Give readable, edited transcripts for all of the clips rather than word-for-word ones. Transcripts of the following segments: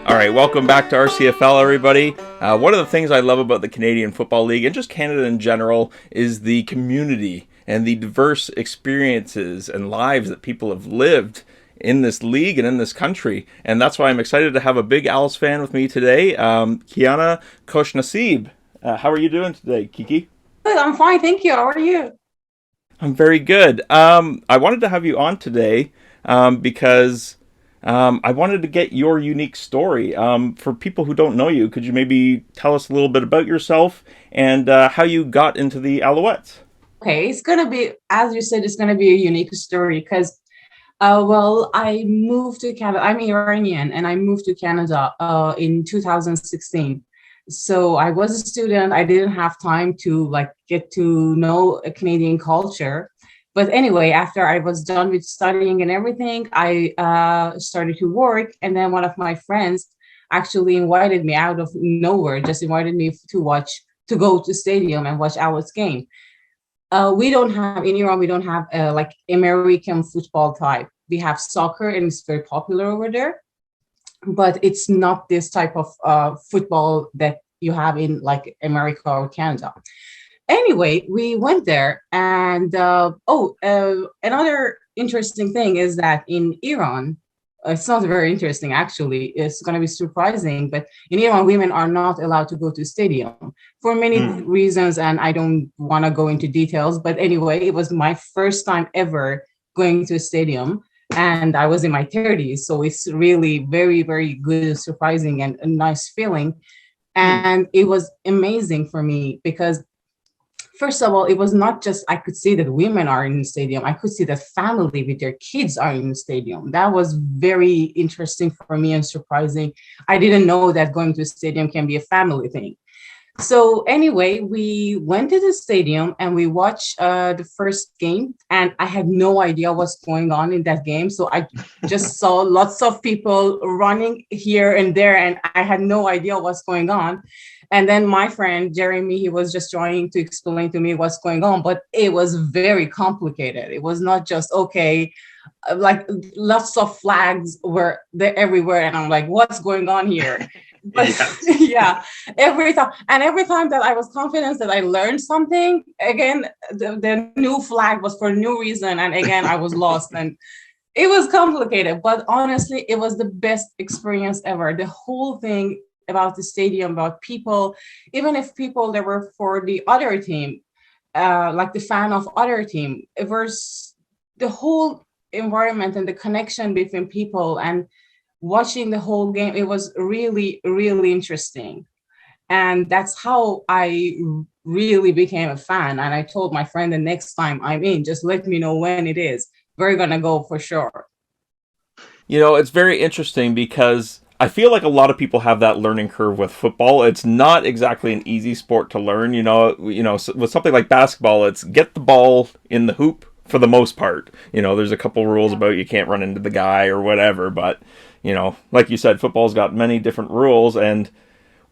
All right, welcome back to OurCFL, everybody. One of the things I love about the Canadian Football League and just Canada in general is the community and the diverse experiences and lives that people have lived in this league and in this country. And that's why I'm excited to have a big Owls fan with me today, Kiana Khoshnasib. How are you doing today, Kiki? Good, I'm fine, thank you. How are you? I'm very good. I wanted to have you on today because I wanted to get your unique story. For people who don't know you, could you maybe tell us a little bit about yourself and how you got into the Alouettes? Okay, it's gonna be, as you said, it's gonna be a unique story because, I moved to Canada. I'm Iranian, and I moved to Canada in 2016. So I was a student. I didn't have time to like get to know a Canadian culture. But anyway, after I was done with studying and everything, I started to work, and then one of my friends actually invited me out of nowhere, just invited me to go to stadium and watch our game. We don't have in Iran. We don't have like American football type. We have soccer, and it's very popular over there. But it's not this type of football that you have in like America or Canada. Anyway, we went there, and another interesting thing is that in Iran, it's not very interesting actually. It's going to be surprising, but in Iran, women are not allowed to go to stadium for many reasons, and I don't want to go into details. But anyway, it was my first time ever going to a stadium, and I was in my 30s, so it's really very, very good, surprising, and a nice feeling. Hmm. And it was amazing for me because first of all, it was not just I could see that women are in the stadium. I could see that family with their kids are in the stadium. That was very interesting for me and surprising. I didn't know that going to a stadium can be a family thing. So anyway, we went to the stadium and we watched the first game, and I had no idea what's going on in that game. So I just saw lots of people running here and there, and I had no idea what's going on. And then my friend Jeremy, he was just trying to explain to me what's going on, but it was very complicated. It was not just okay, like lots of flags were there everywhere, and I'm like, what's going on here? But Yes. yeah, every time that I was confident that I learned something, again, the new flag was for a new reason, and again, I was lost, and it was complicated. But honestly, it was the best experience ever. The whole thing about the stadium, about people, even if people that were for the other team, like the fan of other team, it was the whole environment and the connection between people and watching the whole game. It was really, really interesting. And that's how I really became a fan. And I told my friend the next time I'm in, just let me know when it is. We're going to go for sure. You know, it's very interesting because I feel like a lot of people have that learning curve with football. It's not exactly an easy sport to learn. With something like basketball, it's get the ball in the hoop for the most part. There's a couple rules Yeah. about you can't run into the guy or whatever, but like you said, football's got many different rules. And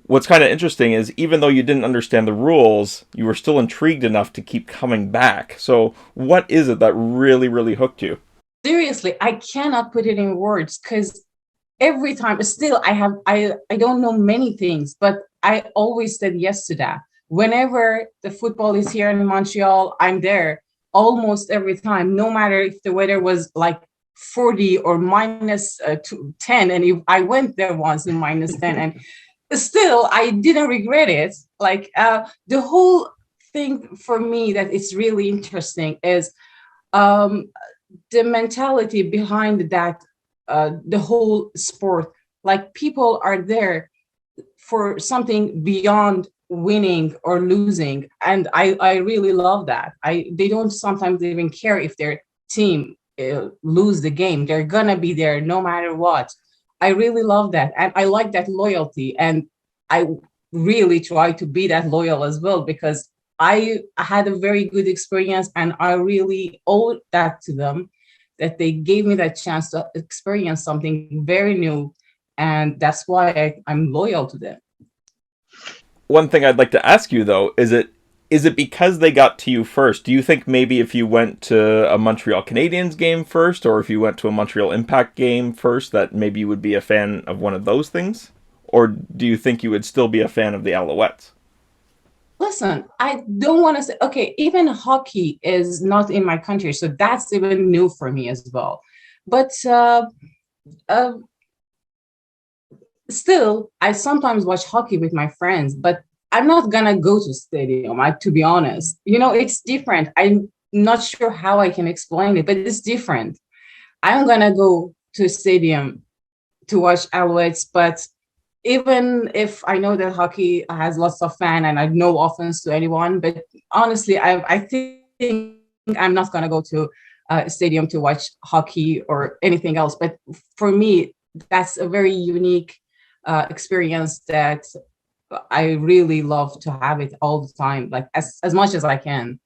what's kind of interesting is even though you didn't understand the rules, you were still intrigued enough to keep coming back. So, what is it that really, really hooked you? Seriously, I cannot put it in words because every time still I don't know many things, but I always said yes to that. Whenever the football is here in Montreal, I'm there almost every time, no matter if the weather was like 40 or minus 10. And if I went there once in minus 10, and still I didn't regret it. Like the whole thing for me that it's really interesting is um, the mentality behind that, the whole sport. Like people are there for something beyond winning or losing, and I really love that. They don't sometimes even care if their team lose the game. They're gonna be there no matter what. I really love that, and I like that loyalty, and I really try to be that loyal as well because I had a very good experience, and I really owe that to them, that they gave me that chance to experience something very new. And that's why I'm loyal to them. One thing I'd like to ask you though is it Is it because they got to you first? Do you think maybe if you went to a Montreal Canadiens game first, or if you went to a Montreal Impact game first, that maybe you would be a fan of one of those things? Or do you think you would still be a fan of the Alouettes? Listen, I don't want to say, okay, even hockey is not in my country, so that's even new for me as well. But uh, still, I sometimes watch hockey with my friends, but I'm not gonna go to stadium, to be honest. It's different. I'm not sure how I can explain it, but it's different. I'm gonna go to a stadium to watch Alouettes, but even if I know that hockey has lots of fans, and I no offense to anyone, but honestly, I think I'm not gonna go to a stadium to watch hockey or anything else. But for me, that's a very unique experience that I really love to have it all the time, like as much as I can.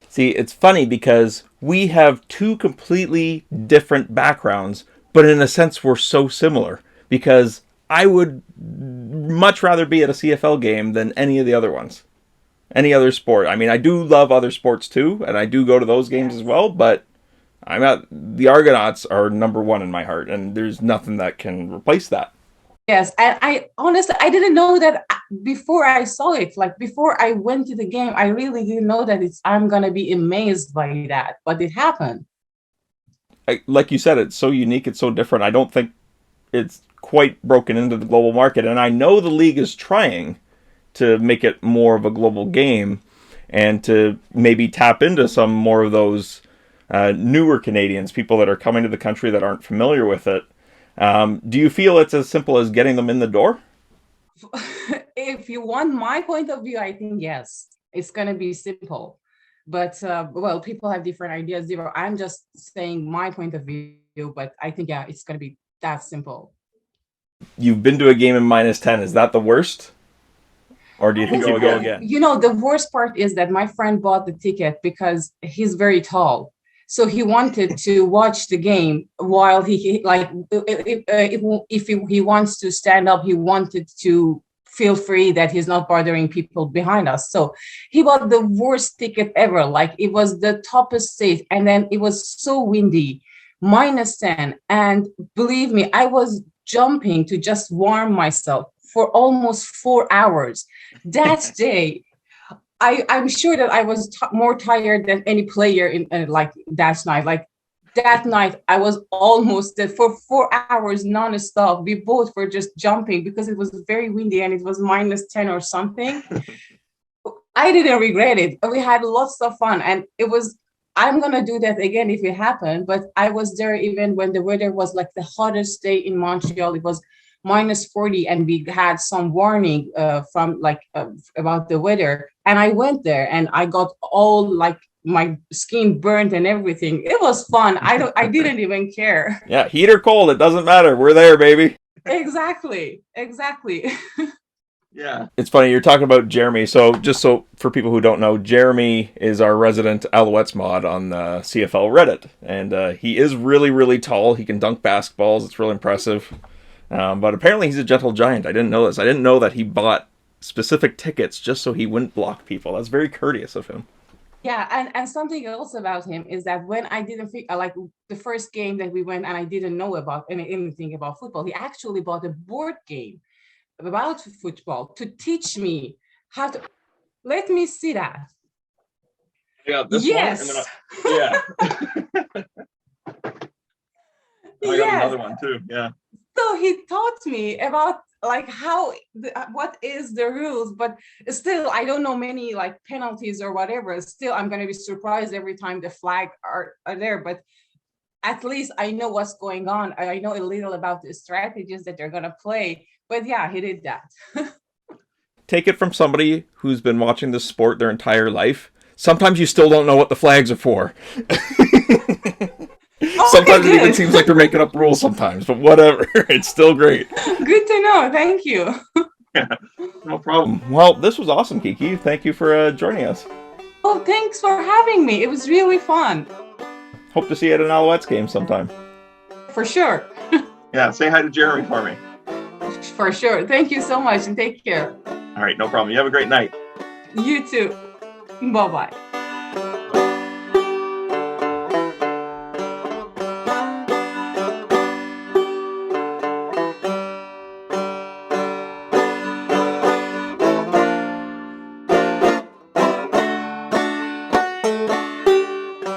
See, it's funny because we have two completely different backgrounds, but in a sense, we're so similar. Because I would much rather be at a CFL game than any of the other ones, any other sport. I mean, I do love other sports too, and I do go to those games as well, but the Argonauts are number one in my heart, and there's nothing that can replace that. Yes, and I honestly I didn't know that before I saw it. Like before I went to the game, I really didn't know that I'm gonna be amazed by that, but it happened. Like you said, it's so unique, it's so different. I don't think it's quite broken into the global market, and I know the league is trying to make it more of a global game and to maybe tap into some more of those newer Canadians, people that are coming to the country that aren't familiar with it. Do you feel it's as simple as getting them in the door? If you want my point of view, I think yes, it's gonna be simple. But well, people have different ideas. Zero. I'm just saying my point of view, but I think yeah, it's gonna be that simple. You've been to a game in -10. Is that the worst? Or do you think you'll go again? The worst part is that my friend bought the ticket because he's very tall. So he wanted to watch the game while he like if he wants to stand up, he wanted to feel free that he's not bothering people behind us. So he bought the worst ticket ever. Like it was the toppest seat, and then it was so windy, -10. And believe me, I was jumping to just warm myself for almost 4 hours. That day, I'm sure that I was more tired than any player in like that night. Like that night, I was almost dead for 4 hours nonstop. We both were just jumping because it was very windy and it was -10 or something. I didn't regret it. We had lots of fun, and it was. I'm gonna do that again if it happened. But I was there even when the weather was like the hottest day in Montreal. It was -40, and we had some warning from like about the weather. And I went there, and I got all like my skin burnt and everything. It was fun. I didn't even care. Yeah, heat or cold, it doesn't matter. We're there, baby. Exactly. Yeah. It's funny, you're talking about Jeremy. So, just so for people who don't know, Jeremy is our resident Alouettes mod on the CFL Reddit. And he is really, really tall. He can dunk basketballs. It's real impressive. But apparently he's a gentle giant. I didn't know this. I didn't know that he bought specific tickets just so he wouldn't block people. That's very courteous of him. Yeah, and something else about him is that when I didn't think like the first game that we went and I didn't know about anything about football, he actually bought a board game about football to teach me how to. Let me see that. Yeah, this yes. one. Yeah. I got another one too. Yeah. So he taught me about like what is the rules, but still I don't know many like penalties or whatever. Still, I'm gonna be surprised every time the flag are there, but at least I know what's going on. I know a little about the strategies that they're gonna play. But yeah, he did that. Take it from somebody who's been watching this sport their entire life. Sometimes you still don't know what the flags are for. Sometimes it even seems like they're making up rules sometimes, but whatever. It's still great. Good to know. Thank you. Yeah, no problem. Well, this was awesome, Kiki. Thank you for joining us. Oh, thanks for having me. It was really fun. Hope to see you at an Alouettes game sometime. For sure. Yeah, say hi to Jeremy for me. For sure. Thank you so much and take care. All right, no problem. You have a great night. You too. Bye bye.